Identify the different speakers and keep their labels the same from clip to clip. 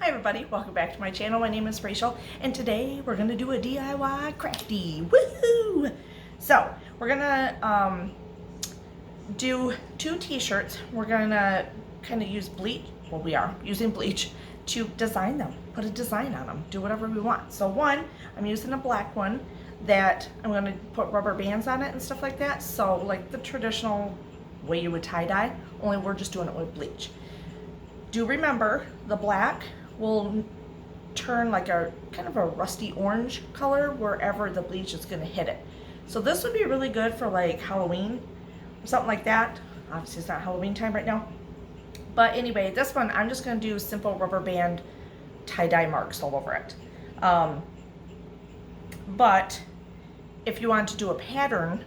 Speaker 1: Hi everybody, welcome back to my channel. My name is Rachel and today we're gonna do a DIY crafty. Woohoo! So we're gonna do two t-shirts. We're gonna kind of use bleach, well we are using bleach to design them, put a design on them, do whatever we want. So one, I'm using a black one that I'm gonna put rubber bands on it and stuff like that. So like the traditional way you would tie-dye, only we're just doing it with bleach. Do remember the black will turn like a kind of a rusty orange color wherever the bleach is going to hit it. So this would be really good for like Halloween or something like that. Obviously it's not Halloween time right now. But anyway, this one I'm just going to do simple rubber band tie-dye marks all over it. But if you want to do a pattern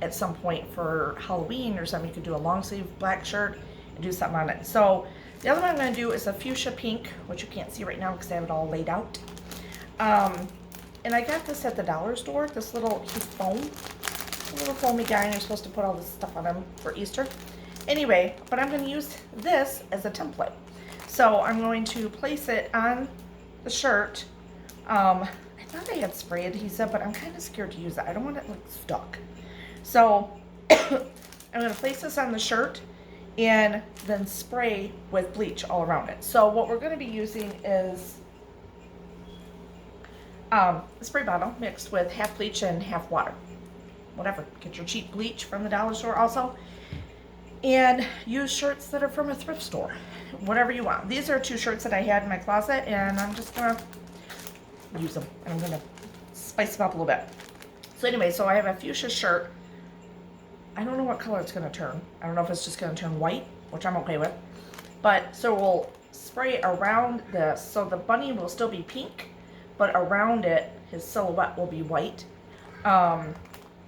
Speaker 1: at some point for Halloween or something, you could do a long sleeve black shirt and do something on it. So the other one I'm going to do is a fuchsia pink, which you can't see right now because I have it all laid out. And I got this at the dollar store, this little foam, a little foamy guy, and you're supposed to put all this stuff on him for Easter. Anyway, but I'm going to use this as a template. So I'm going to place it on the shirt. I thought I had spray adhesive, but I'm kind of scared to use it. I don't want it like stuck. So I'm going to place this on the shirt and then spray with bleach all around it. So what we're going to be using is a spray bottle mixed with half bleach and half water. Whatever. Get your cheap bleach from the dollar store also. And use shirts that are from a thrift store. Whatever you want. These are two shirts that I had in my closet and I'm just going to use them. And I'm going to spice them up a little bit. So anyway, so I have a fuchsia shirt. I don't know what color it's going to turn. I don't know if it's just going to turn white, which I'm okay with. But, so we'll spray around this. So the bunny will still be pink, but around it, his silhouette will be white. And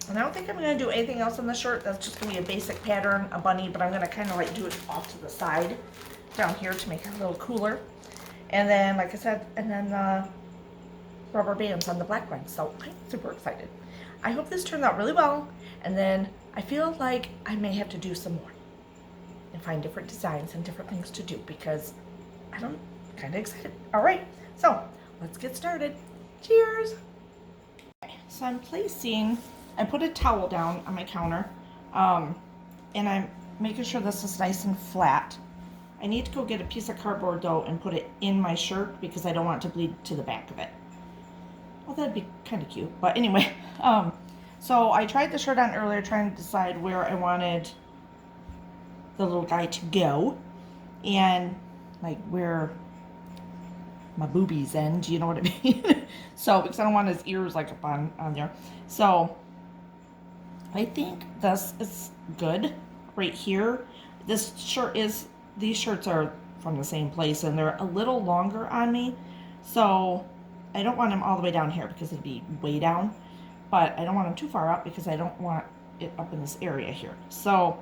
Speaker 1: I don't think I'm going to do anything else on the shirt. That's just going to be a basic pattern, a bunny, but I'm going to kind of like do it off to the side down here to make it a little cooler. And then, like I said, and then rubber bands on the black one. So I'm super excited. I hope this turns out really well. And then I feel like I may have to do some more and find different designs and different things to do because I'm kind of excited. All right, so let's get started. Cheers. Okay, so I put a towel down on my counter and I'm making sure this is nice and flat. I need to go get a piece of cardboard though and put it in my shirt because I don't want it to bleed to the back of it. Well, that'd be kind of cute, but anyway, so I tried the shirt on earlier trying to decide where I wanted the little guy to go and like where my boobies end, you know what I mean? So, because I don't want his ears like up on there. So, I think this is good right here. These shirts are from the same place and they're a little longer on me. So, I don't want them all the way down here because it'd be way down. But I don't want them too far up because I don't want it up in this area here. So,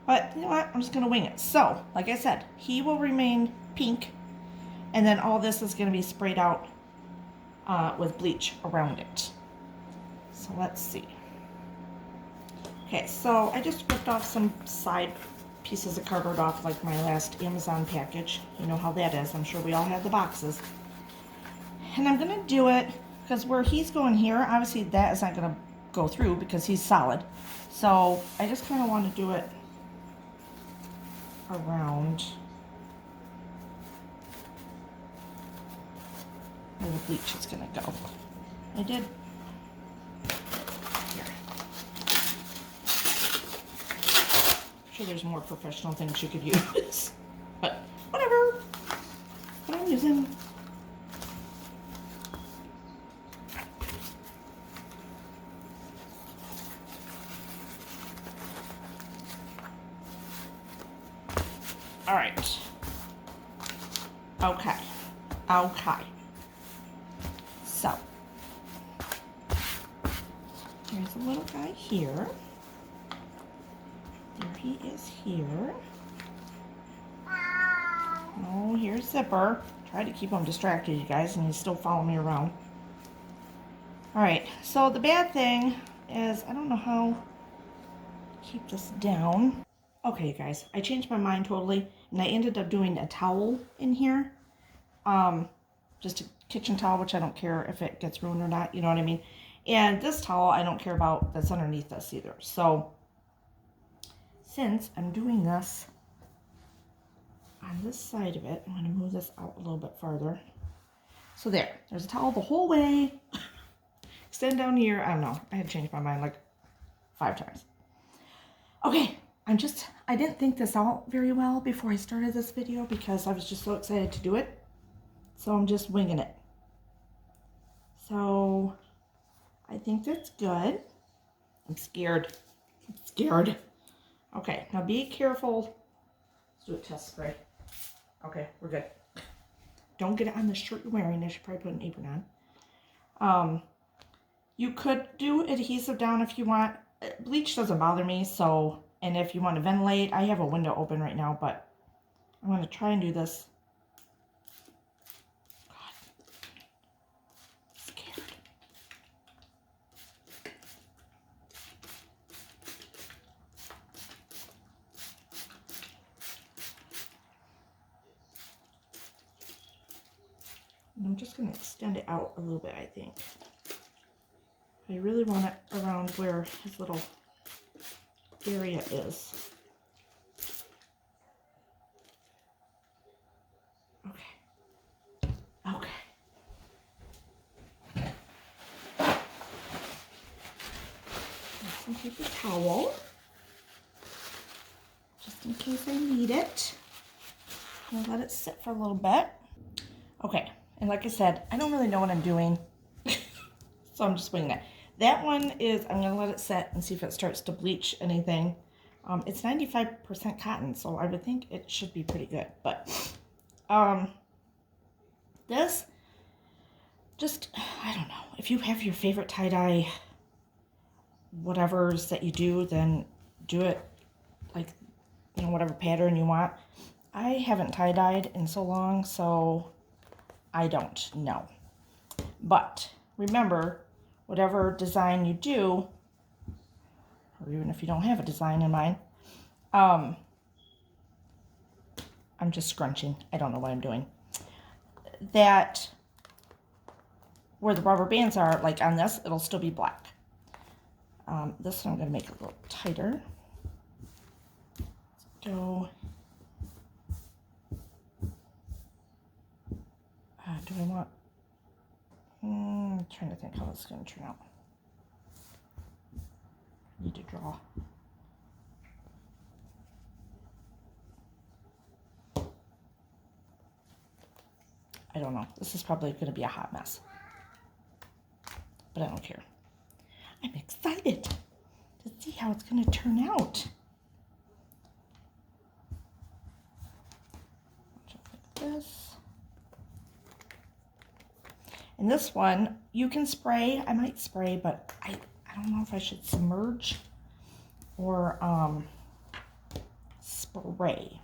Speaker 1: but you know what? I'm just going to wing it. So, like I said, he will remain pink. And then all this is going to be sprayed out with bleach around it. So, let's see. Okay, so I just ripped off some side pieces of cardboard off like my last Amazon package. You know how that is. I'm sure we all have the boxes. And I'm going to do it because where he's going here, obviously that is not going to go through because he's solid. So I just kind of want to do it around where the bleach is going to go. I did. Here. I'm sure there's more professional things you could use. But whatever. What I'm using. All right. Okay. So, here's a little guy here. There he is here. Oh, here's Zipper. Try to keep him distracted, you guys, and he's still following me around. All right. So the bad thing is I don't know how to keep this down. Okay, guys, I changed my mind totally, and I ended up doing a towel in here. Just a kitchen towel, which I don't care if it gets ruined or not, you know what I mean? And this towel I don't care about that's underneath this either. So since I'm doing this on this side of it, I'm going to move this out a little bit farther. So there's a towel the whole way. Extend down here. I don't know. I had changed my mind like 5 times. Okay, I didn't think this out very well before I started this video because I was just so excited to do it. So I'm just winging it. So I think that's good. I'm scared. Okay, now be careful. Let's do a test spray. Okay, we're good. Don't get it on the shirt you're wearing. I should probably put an apron on. You could do adhesive down if you want. Bleach doesn't bother me, so, and if you want to ventilate, I have a window open right now, but I'm going to try and do this. God, I'm scared. And I'm just going to extend it out a little bit, I think. I really want it around where his little area is. Okay. Okay. Some paper towel, just in case I need it. I'm gonna let it sit for a little bit. Okay, and like I said, I don't really know what I'm doing, so I'm just winging it. That one is, I'm going to let it set and see if it starts to bleach anything. It's 95% cotton, so I would think it should be pretty good. But this, just, I don't know. If you have your favorite tie-dye whatevers that you do, then do it like, you know, whatever pattern you want. I haven't tie-dyed in so long, so I don't know. But remember, whatever design you do, or even if you don't have a design in mind, I'm just scrunching. I don't know what I'm doing. That where the rubber bands are, like on this, it'll still be black. This one I'm going to make it a little tighter. Let's go. Do I want... I'm trying to think how this is going to turn out. Need to draw. I don't know. This is probably going to be a hot mess. But I don't care. I'm excited to see how it's going to turn out. Just like this. And this one, you can spray. I might spray, but I don't know if I should submerge or spray.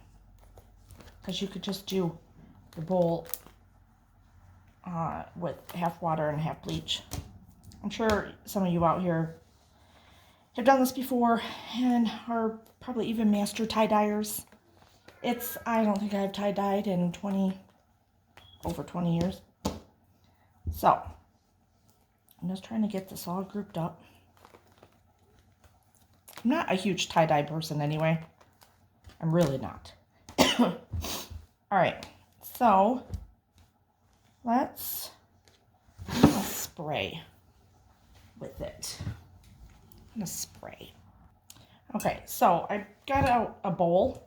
Speaker 1: Because you could just do the bowl with half water and half bleach. I'm sure some of you out here have done this before and are probably even master tie-dyers. I don't think I've tie-dyed in over 20 years. So, I'm just trying to get this all grouped up. I'm not a huge tie-dye person anyway. I'm really not. Alright, so let's spray with it. I'm going to spray. Okay, so I got out a bowl.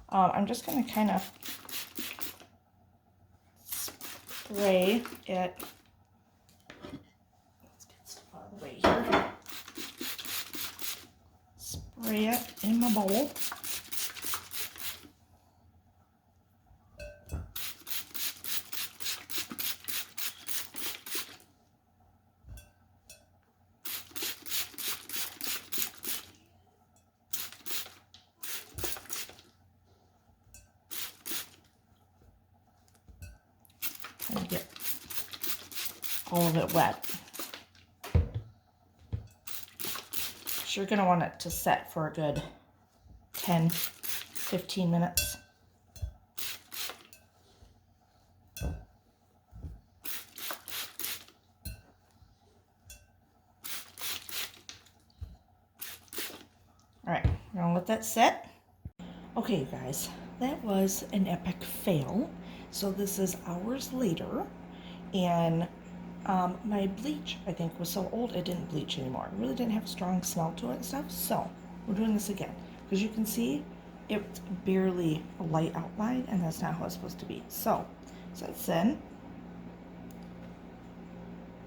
Speaker 1: I'm just going to kind of spray it. Let's get stuff out of the way here. Spray it in my bowl. And get all of it wet. So you're going to want it to set for a good 10-15 minutes. let that set. Okay, you guys, that was an epic fail. So this is hours later, and my bleach, I think, was so old it didn't bleach anymore. It really didn't have a strong smell to it and stuff. So we're doing this again. Because you can see it's barely a light outline, and that's not how it's supposed to be. So since then,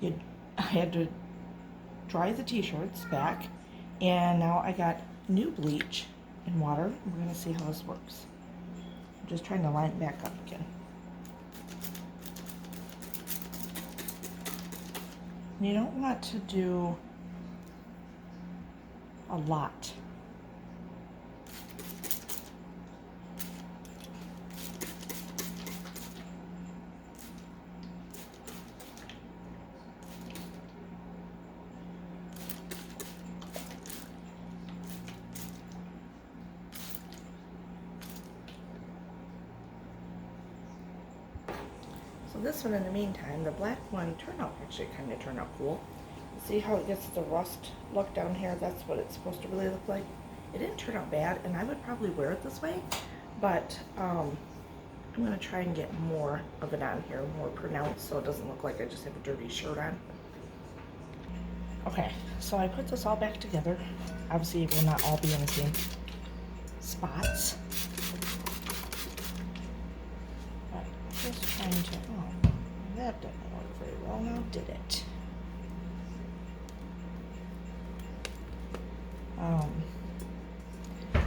Speaker 1: I had to dry the t-shirts back, and now I got new bleach and water. We're going to see how this works. I'm just trying to line it back up again. You don't want to do a lot. So this one, in the meantime, the black one turned out cool. See how it gets the rust look down here? That's what it's supposed to really look like. It didn't turn out bad, and I would probably wear it this way, but I'm going to try and get more of it on here, more pronounced, so it doesn't look like I just have a dirty shirt on. Okay, so I put this all back together. Obviously, it will not all be in the same spots. But just trying to, oh, that didn't work very well now, did it?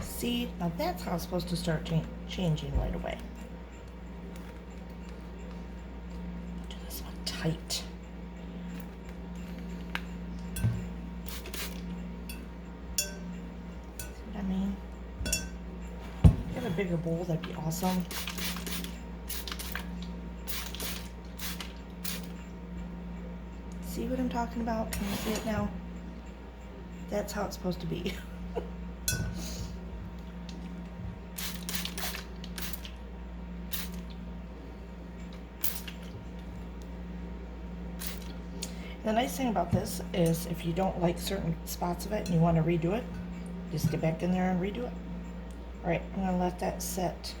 Speaker 1: See, now that's how it's supposed to start changing right away. Do this one tight. See what I mean? If you have a bigger bowl, that'd be awesome. See what I'm talking about? Can you see it now? That's how it's supposed to be. The nice thing about this is if you don't like certain spots of it and you want to redo it, just get back in there and redo it. All right, I'm gonna let that set.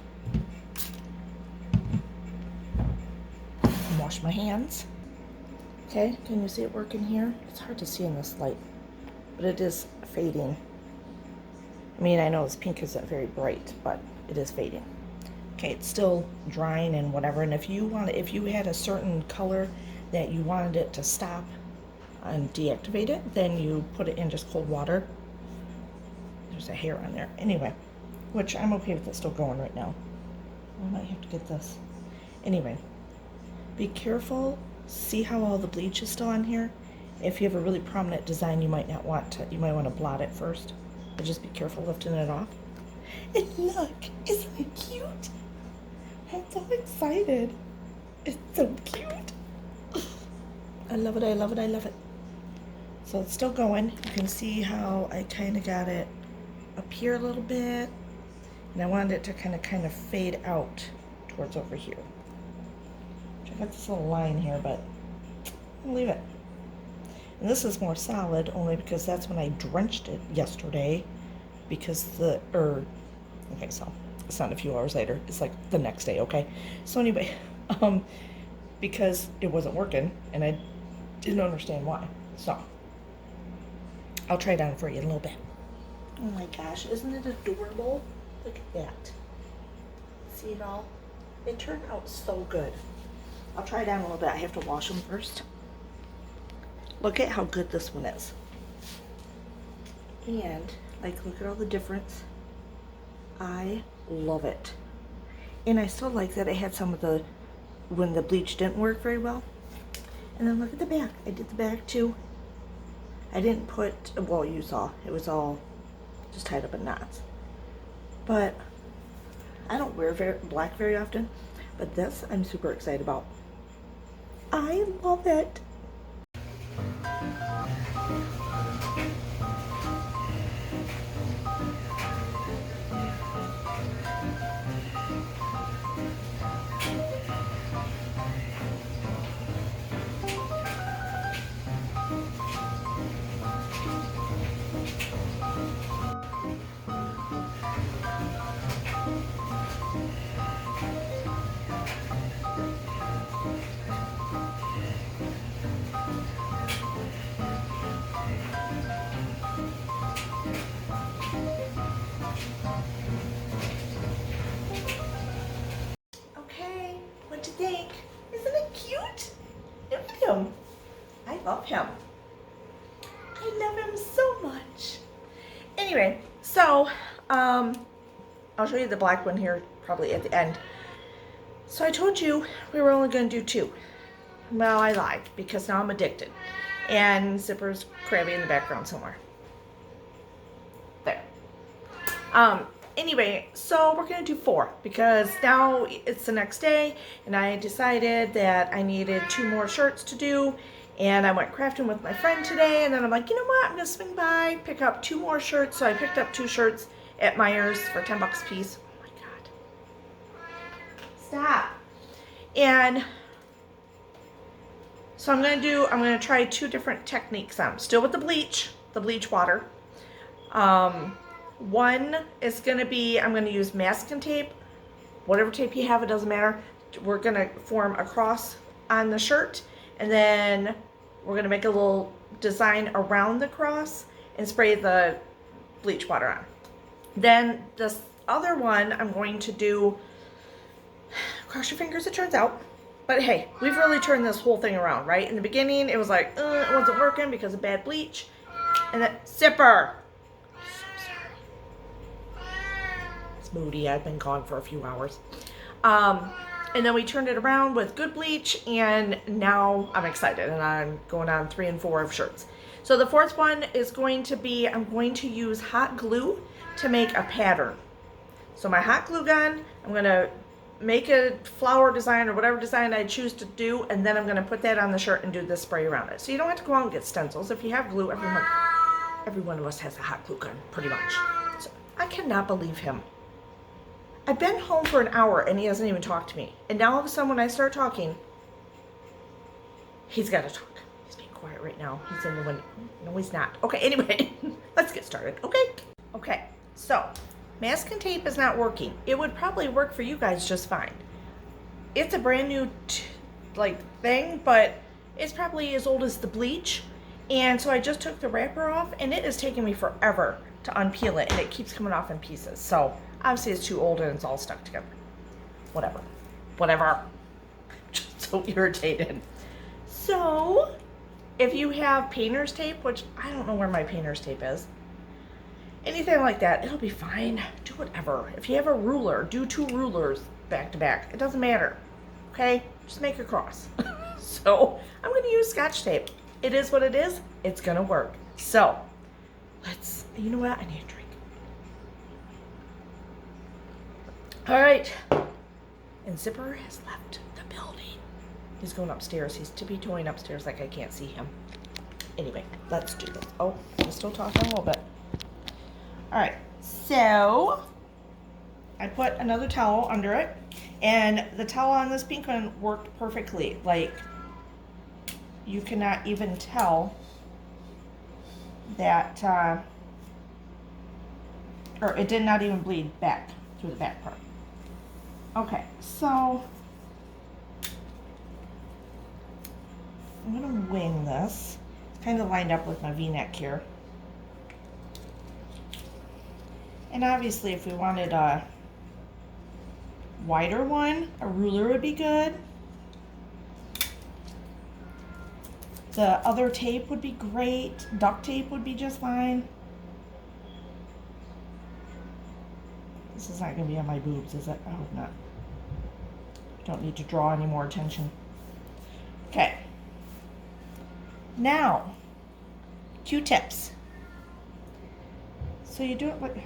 Speaker 1: Wash my hands. Okay, can you see it working here? It's hard to see in this light, but it is fading. I mean, I know this pink isn't very bright, but it is fading. Okay, it's still drying and whatever, and if you had a certain color that you wanted it to stop and deactivate it, then you put it in just cold water. There's a hair on there. Anyway, which I'm okay with it still going right now. I might have to get this. Anyway, be careful. See how all the bleach is still on here? If you have a really prominent design, you might not want to, you might want to blot it first. But just be careful lifting it off. And look, isn't it cute? I'm so excited. It's so cute. I love it, I love it, I love it. So it's still going. You can see how I kind of got it up here a little bit. And I wanted it to kind of fade out towards over here. I got this little line here, but I'll leave it. And this is more solid only because that's when I drenched it yesterday, because okay, so it's not a few hours later, it's like the next day, okay? So anyway, because it wasn't working and I didn't understand why. So I'll try it on for you in a little bit. Oh my gosh, isn't it adorable? Look at that. See it all? It turned out so good. I'll try it on a little bit. I have to wash them first. Look at how good this one is. And, like, look at all the difference. I love it. And I still like that it had some of the, when the bleach didn't work very well. And then look at the back. I did the back too. I didn't put, well, you saw, it was all just tied up in knots. But I don't wear black very often. But this, I'm super excited about. I love it. him. I love him. I love him so much. Anyway, so I'll show you the black one here probably at the end. So I told you we were only going to do 2. Well, I lied because now I'm addicted. And Zipper's crabby in the background somewhere. There. Anyway, so we're going to do 4 because now it's the next day and I decided that I needed 2 more shirts to do, and I went crafting with my friend today, and then I'm like, you know what, I'm going to swing by, pick up 2 more shirts. So I picked up 2 shirts at Meijer's for 10 bucks a piece. Oh my God. Stop. And so I'm going to try 2 different techniques on, still with the bleach water. One is going to be, I'm going to use masking tape, whatever tape you have, it doesn't matter. We're going to form a cross on the shirt, and then we're going to make a little design around the cross and spray the bleach water on. Then this other one, I'm going to do, cross your fingers, it turns out. But hey, we've really turned this whole thing around, right? In the beginning, it was like, it wasn't working because of bad bleach. And then, Zipper! Moody. I've been gone for a few hours. And then we turned it around with good bleach, and now I'm excited, and I'm going on 3 and 4 of shirts. So the 4th one is going to be, I'm going to use hot glue to make a pattern. So my hot glue gun, I'm going to make a flower design or whatever design I choose to do, and then I'm going to put that on the shirt and do the spray around it. So you don't have to go out and get stencils. If you have glue, every one of us has a hot glue gun, pretty much. So I cannot believe him. I've been home for an hour and he hasn't even talked to me. And now all of a sudden when I start talking, he's got to talk. He's being quiet right now. He's in the window. No, he's not. Okay, anyway, let's get started. Okay, so masking tape is not working. It would probably work for you guys just fine. It's a brand new thing, but it's probably as old as the bleach. And so I just took the wrapper off, and it is taking me forever to unpeel it, and it keeps coming off in pieces. So obviously it's too old and it's all stuck together. Whatever. Just so irritated. So if you have painter's tape, which I don't know where my painter's tape is, anything like that, it'll be fine. Do whatever. If you have a ruler, do 2 rulers back to back. It doesn't matter. Okay? Just make a cross. So I'm going to use Scotch tape. It is what it is. It's going to work. So you know what? I need a drink. All right. And Zipper has left the building. He's going upstairs. He's tippy-toeing upstairs like I can't see him. Anyway, let's do this. Oh, I'm still talking a little bit. All right. So I put another towel under it, and the towel on this pink one worked perfectly. Like, you cannot even tell that, or it did not even bleed back through the back part. Okay, so I'm gonna wing this. It's kind of lined up with my V-neck here. And obviously if we wanted a wider one, a ruler would be good. The other tape would be great. Duct tape would be just fine. This is not going to be on my boobs, is it? I hope not. Don't need to draw any more attention. Okay. Now, Q-tips. So you do it like...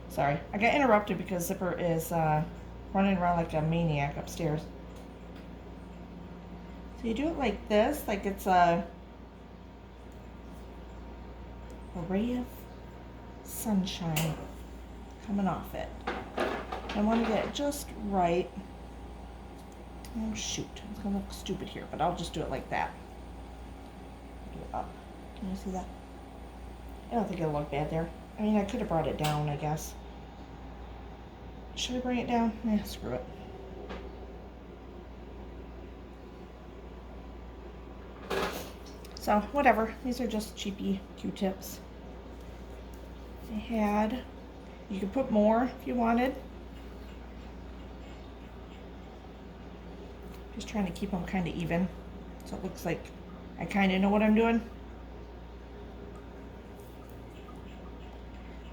Speaker 1: Sorry, I got interrupted because Zipper is running around like a maniac upstairs. So you do it like this, like it's a ray of sunshine coming off it. I want to get it just right. Oh shoot, it's gonna look stupid here, but I'll just do it like that. Do it up. Can you see that? I don't think it'll look bad there. I mean, I could have brought it down, I guess. Should I bring it down? Eh, screw it. So, whatever. These are just cheapy Q-tips. You could put more if you wanted. If Just trying to keep them kind of even, so it looks like I kind of know what I'm doing.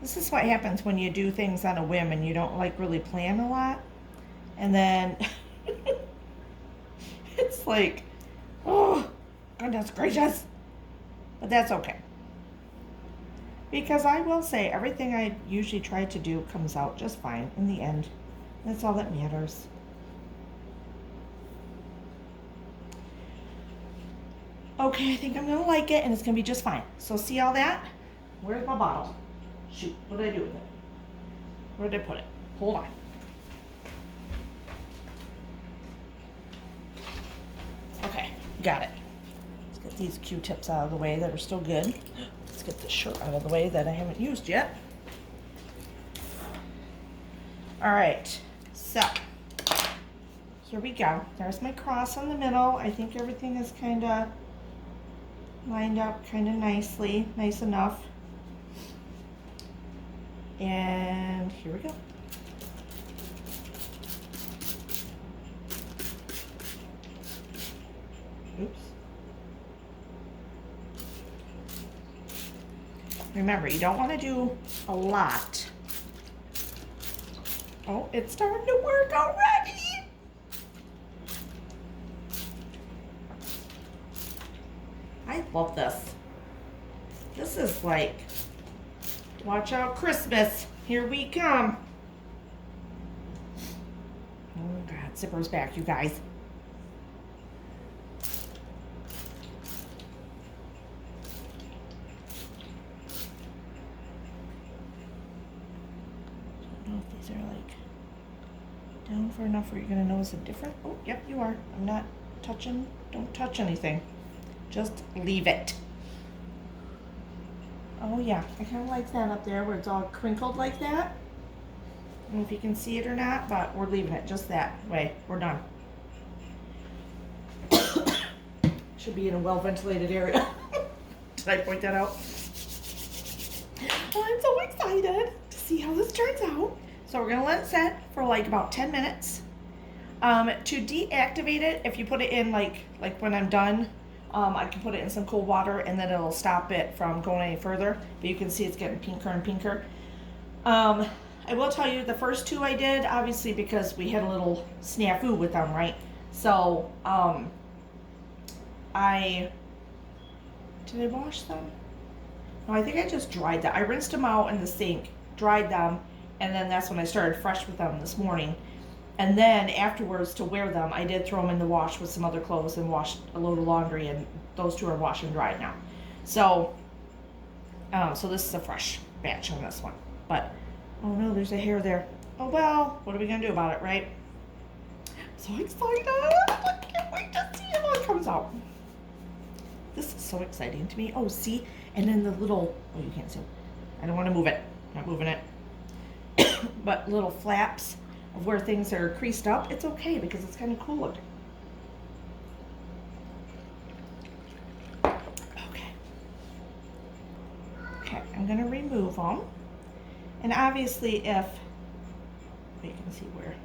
Speaker 1: This is what happens when you do things on a whim and you don't like really plan a lot. And then it's like, oh, goodness gracious. But that's okay. Because I will say, everything I usually try to do comes out just fine in the end. That's all that matters. Okay, I think I'm gonna like it and it's gonna be just fine. So see all that? Where's my bottle? Shoot, what did I do with it? Where did I put it? Hold on. Okay, got it. Let's get these Q-tips out of the way that are still good. Let's get the shirt out of the way that I haven't used yet. All right, so here we go. There's my cross on the middle. I think everything is kind of lined up kind of nicely, nice enough. And here we go. Oops. Remember, you don't want to do a lot. Oh, it's starting to work already. I love this. This is like, watch out, Christmas. Here we come. Oh God, zipper's back, you guys. I don't know if these are like down far enough where you're gonna notice a difference. Oh, yep, you are. I'm not touching, don't touch anything. Just leave it. Oh yeah, I kind of like that up there where it's all crinkled like that. I don't know if you can see it or not, but we're leaving it just that way. We're done. Should be in a well-ventilated area. Did I point that out? I'm so excited to see how this turns out. So we're gonna let it set for like about 10 minutes. To deactivate it, if you put it in like when I'm done, I can put it in some cold water and then it'll stop it from going any further. But you can see it's getting pinker and pinker. I will tell you, the first two I did, obviously because we had a little snafu with them, right? So, did I wash them? No, I think I just dried them. I rinsed them out in the sink, dried them, and then that's when I started fresh with them this morning. And then afterwards, to wear them, I did throw them in the wash with some other clothes and washed a load of laundry, and those two are washed and dried now. So, so this is a fresh batch on this one. But, oh no, there's a hair there. Oh well, what are we gonna do about it, right? I'm so excited! I can't wait to see it when it comes out. This is so exciting to me. Oh, see? And then the little, oh, you can't see it. I don't want to move it. Not moving it. But little flaps of where things are creased up, it's okay because it's kind of cool looking. Okay. Okay, I'm going to remove them. And obviously if, you can see where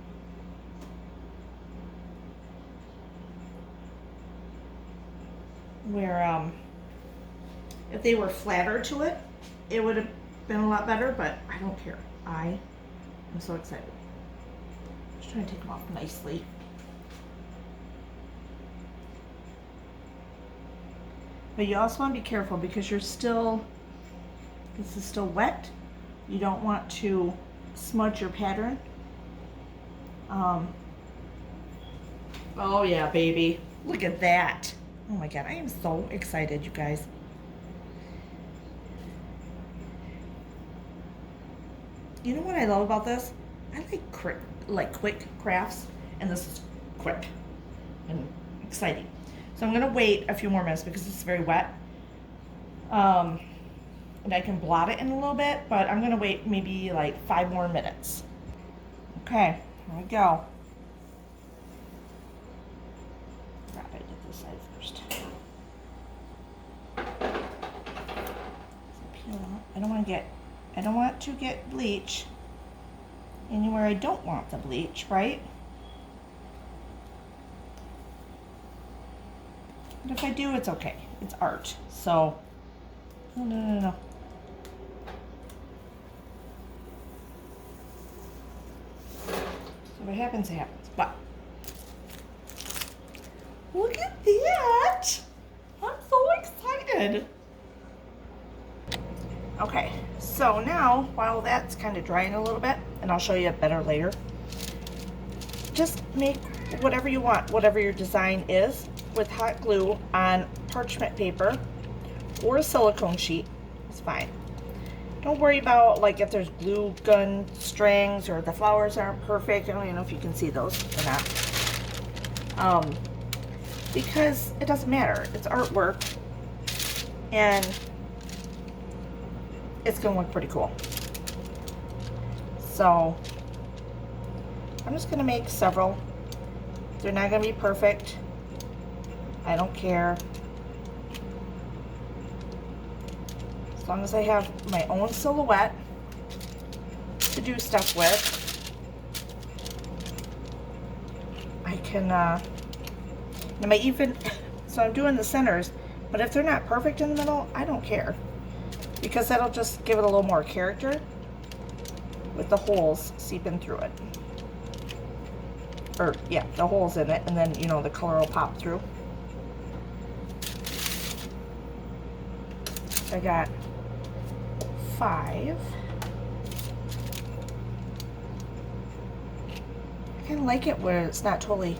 Speaker 1: if they were flatter to it, it would have been a lot better, but I don't care. I am so excited. Just trying to take them off nicely. But you also want to be careful because you're still, this is still wet. You don't want to smudge your pattern. Oh yeah, baby. Look at that. Oh my God, I am so excited, you guys. You know what I love about this? I like quick crafts, and this is quick and exciting. So I'm gonna wait a few more minutes because it's very wet. And I can blot it in a little bit, but I'm gonna wait maybe like 5 more minutes. Okay, here we go. Crap, I did this side first. I don't want to get bleach anywhere I don't want the bleach, right? But if I do, it's okay. It's art. So, oh, no. So what happens, it happens. But, look at that! I'm so excited. Okay, so now, while that's kind of drying a little bit, and I'll show you it better later, just make whatever you want, whatever your design is, with hot glue on parchment paper or a silicone sheet. It's fine. Don't worry about like if there's glue gun strings or the flowers aren't perfect. I don't even know if you can see those or not. Because it doesn't matter. It's artwork and it's gonna look pretty cool. So I'm just gonna make several. They're not gonna be perfect. I don't care. As long as I have my own silhouette to do stuff with, I can, I might even, so I'm doing the centers, but if they're not perfect in the middle, I don't care. Because that'll just give it a little more character with the holes seeping through it. Or, yeah, the holes in it, and then, you know, the color will pop through. I got 5. I kind of like it where it's not totally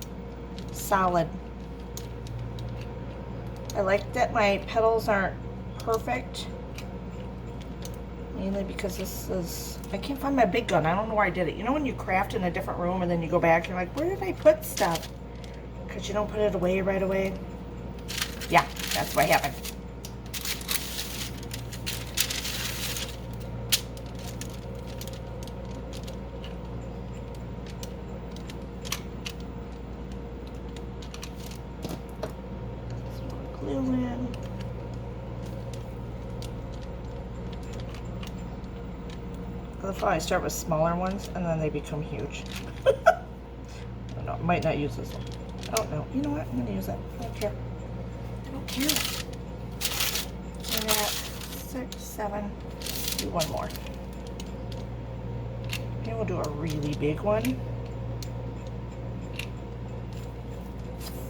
Speaker 1: solid. I like that my petals aren't perfect. Mainly because this is, I can't find my big gun. I don't know where I did it. You know when you craft in a different room and then you go back and you're like, where did I put stuff? Because you don't put it away right away. Yeah, that's what happened. Some more glue in. That's why I start with smaller ones and then they become huge. I don't know, I might not use this one. Oh no, you know what? I'm gonna use that. I don't care. I don't care. I got 6, 7. Do one more. Maybe we'll do a really big one.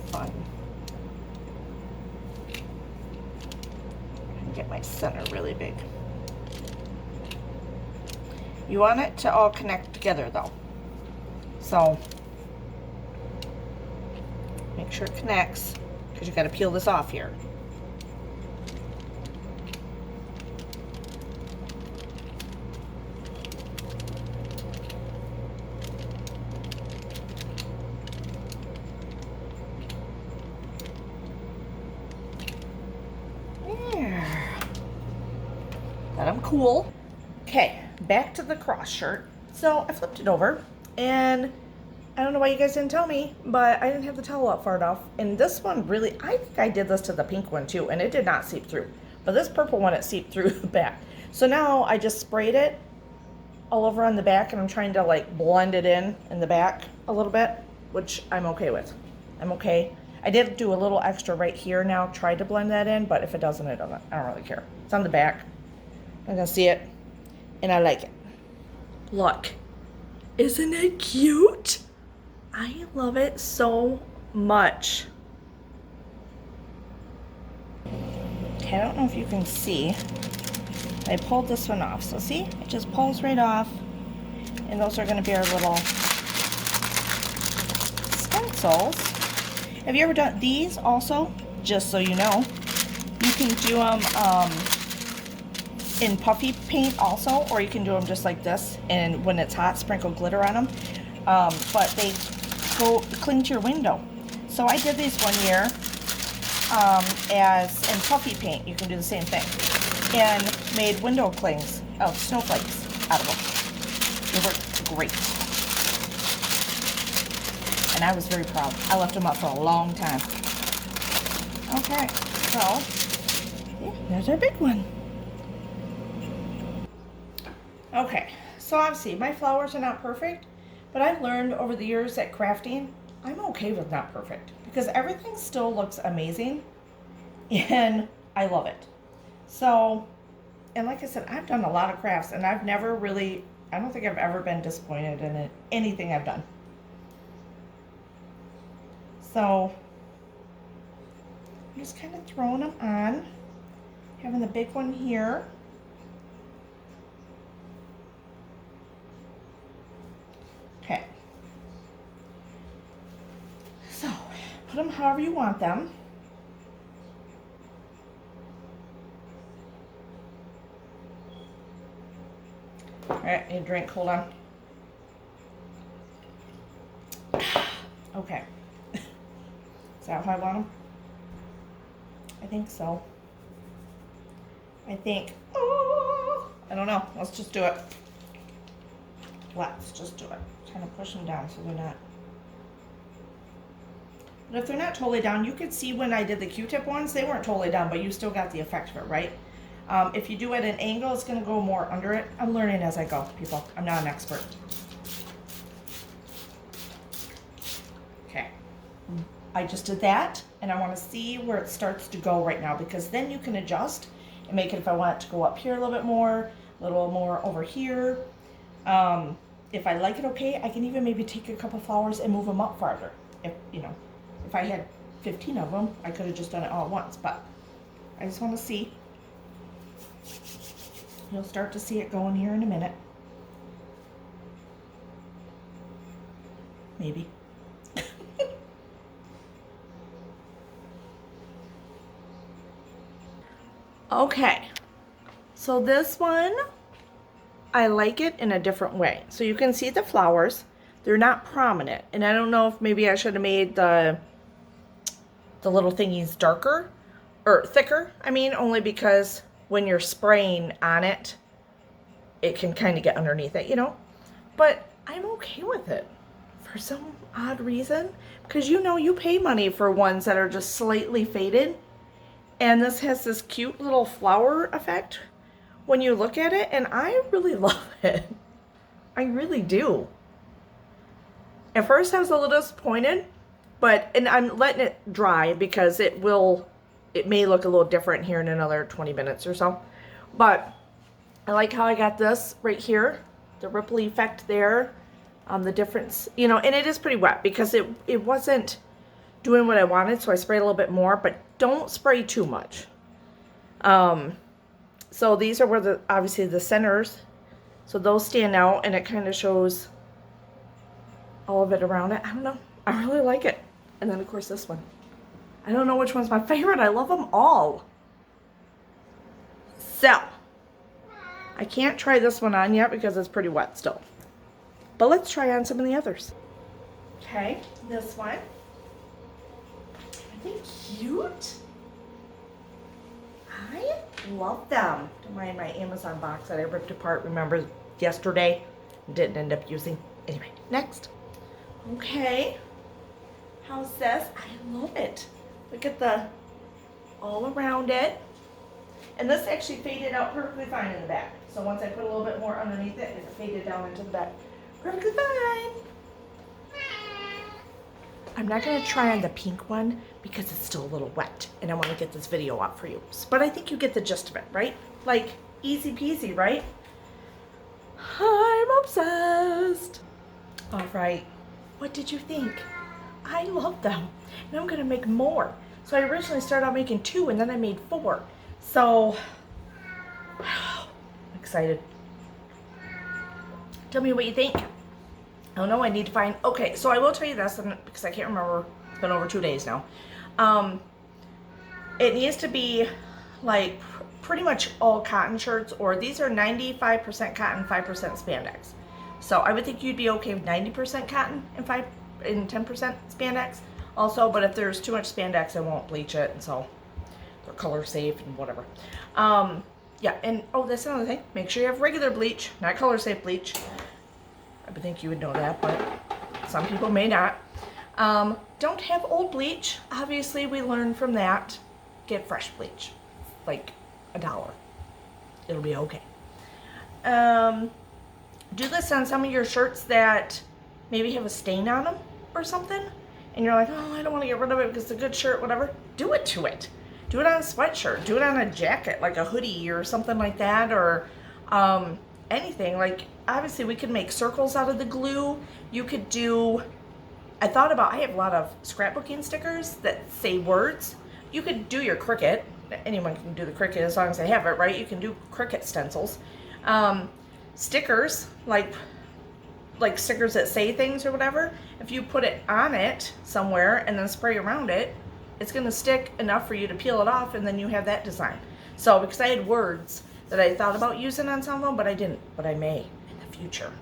Speaker 1: Fun. And get my center really big. You want it to all connect together though. So make sure it connects because you got to peel this off here. There. That I'm cool. Okay. Back to the cross shirt. So I flipped it over and I don't know why you guys didn't tell me, but I didn't have the towel up far enough. And this one really, I think I did this to the pink one too, and it did not seep through. But this purple one, it seeped through the back. So now I just sprayed it all over on the back and I'm trying to like blend it in the back a little bit, which I'm okay with. I'm okay. I did do a little extra right here now, tried to blend that in, but if it doesn't, it doesn't. I don't really care. It's on the back. I'm gonna see it. And I like it. Look, isn't it cute? I love it so much. Okay, I don't know if you can see. I pulled this one off. So see, it just pulls right off. And those are gonna be our little stencils. Have you ever done these also? Just so you know, you can do them in puffy paint also, or you can do them just like this, and when it's hot, sprinkle glitter on them. But they go cling to your window. So I did these one year as in puffy paint. You can do the same thing, and made window clings of snowflakes out of them. They worked great, and I was very proud. I left them up for a long time. Okay, so yeah, there's our big one. Okay, so obviously my flowers are not perfect, but I've learned over the years that crafting, I'm okay with not perfect because everything still looks amazing and I love it. So, and like I said, I've done a lot of crafts, and I've never really, I don't think I've ever been disappointed in it, anything I've done. So, I'm just kind of throwing them on, having the big one here. Okay. So, put them however you want them. All right, need a drink, hold on. Okay. Is that how I want them? I think so. I think, oh, I don't know. Let's just do it. Let's just do it. Kind of push them down so they're not. But if they're not totally down, you could see when I did the Q-tip ones, they weren't totally down, but you still got the effect of it, right? If you do it at an angle, it's going to go more under it. I'm learning as I go, people. I'm not an expert. Okay. I just did that, and I want to see where it starts to go right now, because then you can adjust and make it if I want it to go up here a little bit more, a little more over here. If I like it okay, I can even maybe take a couple flowers and move them up farther. If, you know, if I had 15 of them, I could have just done it all at once, but I just want to see. You'll start to see it going here in a minute. Maybe. Okay, so this one, I like it in a different way. So you can see the flowers, they're not prominent. And I don't know if maybe I should have made the little thingies darker or thicker. I mean, only because when you're spraying on it, it can kind of get underneath it, you know? But I'm okay with it for some odd reason. Because you know, you pay money for ones that are just slightly faded. And this has this cute little flower effect when you look at it, and I really love it. I really do. At first I was a little disappointed, and I'm letting it dry because it may look a little different here in another 20 minutes or so. But I like how I got this right here, the ripple effect there, the difference, you know, and it is pretty wet because it wasn't doing what I wanted, so I sprayed a little bit more, but don't spray too much. So these are where obviously the centers, so those stand out, and it kind of shows all of it around it. I don't know, I really like it. And then of course this one. I don't know which one's my favorite. I love them all. So, I can't try this one on yet because it's pretty wet still. But let's try on some of the others. Okay, this one. Aren't they cute? I love them. Don't mind my Amazon box that I ripped apart, remember, yesterday. Didn't end up using. Anyway, next. Okay. How's this? I love it. Look at the all around it. And this actually faded out perfectly fine in the back. So once I put a little bit more underneath it, it faded down into the back. Perfectly fine. I'm not going to try on the pink one because it's still a little wet and I want to get this video out for you. But I think you get the gist of it, right? Like, easy peasy, right? I'm obsessed. All right. What did you think? I love them. And I'm going to make more. So I originally started out making 2 and then I made 4. So, I'm excited. Tell me what you think. I don't know, I need to find, okay, so I will tell you this, because I can't remember, it's been over 2 days now. It needs to be like pretty much all cotton shirts, or these are 95% cotton, 5% spandex. So I would think you'd be okay with 90% cotton and 10% spandex also, but if there's too much spandex, I won't bleach it, and so they're color safe and whatever. Yeah, and oh, that's another thing. Make sure you have regular bleach, not color safe bleach. I would think you would know that, but some people may not. Don't have old bleach. Obviously, we learned from that. Get fresh bleach, like $1. It'll be okay. Do this on some of your shirts that maybe have a stain on them or something, and you're like, oh, I don't want to get rid of it because it's a good shirt, whatever. Do it to it. Do it on a sweatshirt. Do it on a jacket, like a hoodie or something like that, or anything. Like, obviously, we could make circles out of the glue. You could do, I have a lot of scrapbooking stickers that say words. You could do your Cricut. Anyone can do the Cricut as long as they have it, right? You can do Cricut stencils. Stickers, like stickers that say things or whatever. If you put it on it somewhere and then spray around it, it's going to stick enough for you to peel it off, and then you have that design. So, because I had words that I thought about using on some of them, but I didn't. But I may in the future.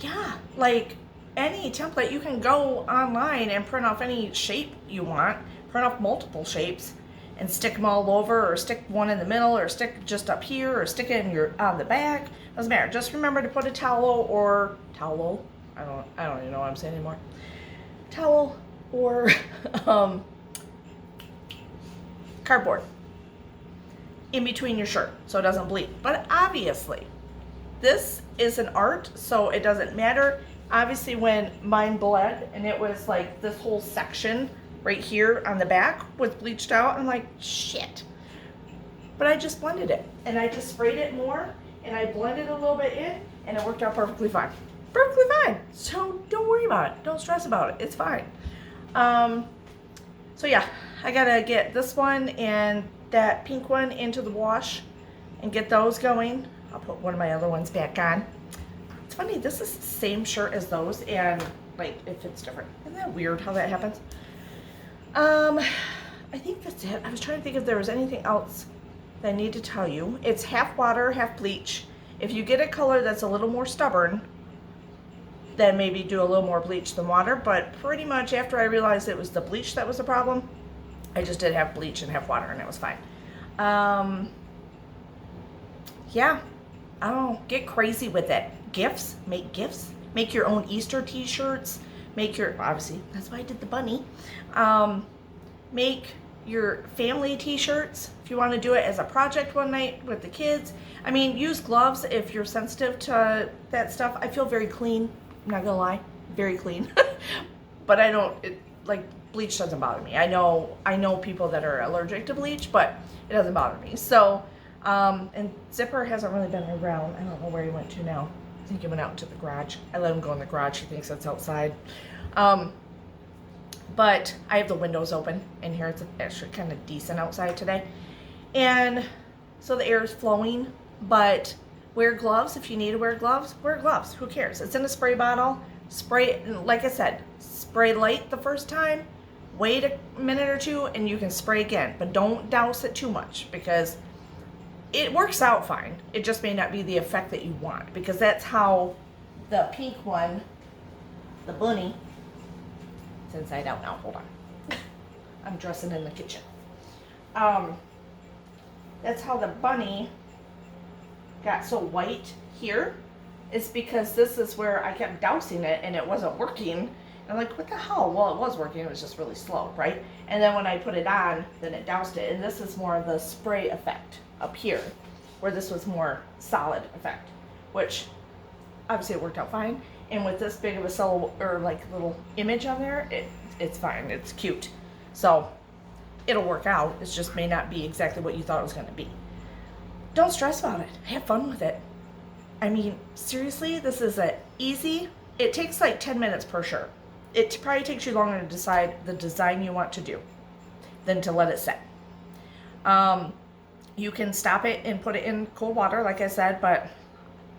Speaker 1: Yeah, like any template, you can go online and print off any shape you want, print off multiple shapes, and stick them all over, or stick one in the middle, or stick just up here, or stick it in on the back. Doesn't matter. Just remember to put a towel. I don't even know what I'm saying anymore. Towel or cardboard in between your shirt so it doesn't bleed. But obviously, this is an art, so it doesn't matter. Obviously, when mine bled and it was like this whole section right here on the back was bleached out, I'm like, shit. But I just blended it, and I just sprayed it more, and I blended a little bit in, and it worked out perfectly fine. Perfectly fine. So don't worry about it. Don't stress about it. It's fine. So yeah, I gotta get this one and that pink one into the wash and get those going. I'll put one of my other ones back on. It's funny, this is the same shirt as those, and like it fits different. Isn't that weird how that happens? I think that's it. I was trying to think if there was anything else that I need to tell you. It's half water, half bleach. If you get a color that's a little more stubborn, then maybe do a little more bleach than water. But pretty much after I realized it was the bleach that was the problem, I just did half bleach and half water, and it was fine. Yeah, I don't know. Get crazy with it. Gifts. Make gifts. Make your own Easter t-shirts. Obviously, that's why I did the bunny. Make your family t-shirts if you want to do it as a project one night with the kids. I mean, use gloves if you're sensitive to that stuff. I feel very clean. I'm not gonna lie, very clean. But I don't, like, bleach doesn't bother me. I know people that are allergic to bleach, but it doesn't bother me. So, and Zipper hasn't really been around. I don't know where he went to now. I think he went out into the garage. I let him go in the garage. He thinks that's outside. But I have the windows open in here. It's actually kind of decent outside today. And so the air is flowing, but wear gloves. If you need to wear gloves, wear gloves. Who cares? It's in a spray bottle. Spray it, like I said, spray light the first time, wait a minute or two, and you can spray again. But don't douse it too much, because it works out fine. It just may not be the effect that you want, because that's how the pink one, the bunny, it's inside out now. Hold on. I'm dressing in the kitchen. That's how the bunny got so white here, is because this is where I kept dousing it and it wasn't working. I'm like, what the hell? Well, it was working. It was just really slow, right? And then when I put it on, then it doused it. And this is more of the spray effect up here, where this was more solid effect, which obviously it worked out fine. And with this big of a little image on there, it's fine. It's cute. So it'll work out. It just may not be exactly what you thought it was going to be. Don't stress about it. Have fun with it. I mean, seriously, this is easy. It takes like 10 minutes per shirt. It probably takes you longer to decide the design you want to do than to let it set. You can stop it and put it in cold water, like I said, but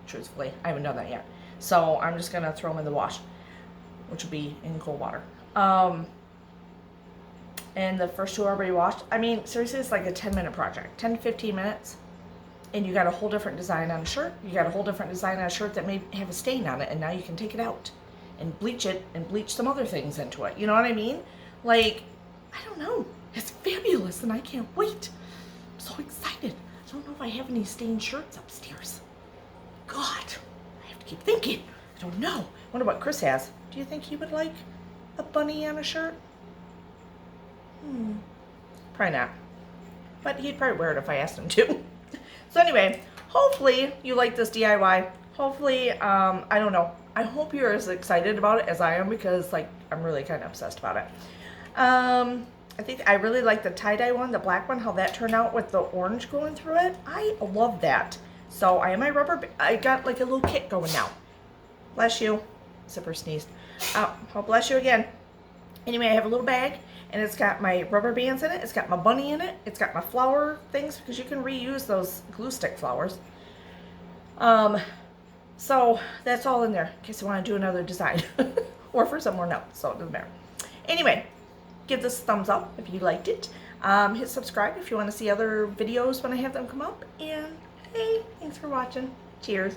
Speaker 1: truthfully, I haven't done that yet. So I'm just going to throw them in the wash, which will be in cold water. And the first two are already washed. I mean, seriously, it's like a 10-minute project, 10 to 15 minutes. And you got a whole different design on a shirt. You got a whole different design on a shirt that may have a stain on it, and now you can take it out and bleach it and bleach some other things into it. You know what I mean? Like, I don't know. It's fabulous, and I can't wait. I'm so excited. I don't know if I have any stained shirts upstairs. God, I have to keep thinking. I don't know. I wonder what Chris has. Do you think he would like a bunny on a shirt? Probably not. But he'd probably wear it if I asked him to. So anyway, hopefully you like this DIY. Hopefully, I don't know. I hope you're as excited about it as I am, because like I'm really kind of obsessed about it. I think I really like the tie-dye one, the black one, how that turned out with the orange going through it. I love that. So I have my I got like a little kit going now. Bless you. Zipper sneezed. Oh, bless you again. Anyway, I have a little bag, and it's got my rubber bands in it. It's got my bunny in it. It's got my flower things, because you can reuse those glue stick flowers. So that's all in there, in case you want to do another design. Or for someone else, so it doesn't matter. Anyway, give this a thumbs up if you liked it. Hit subscribe if you want to see other videos when I have them come up. And hey, thanks for watching. Cheers.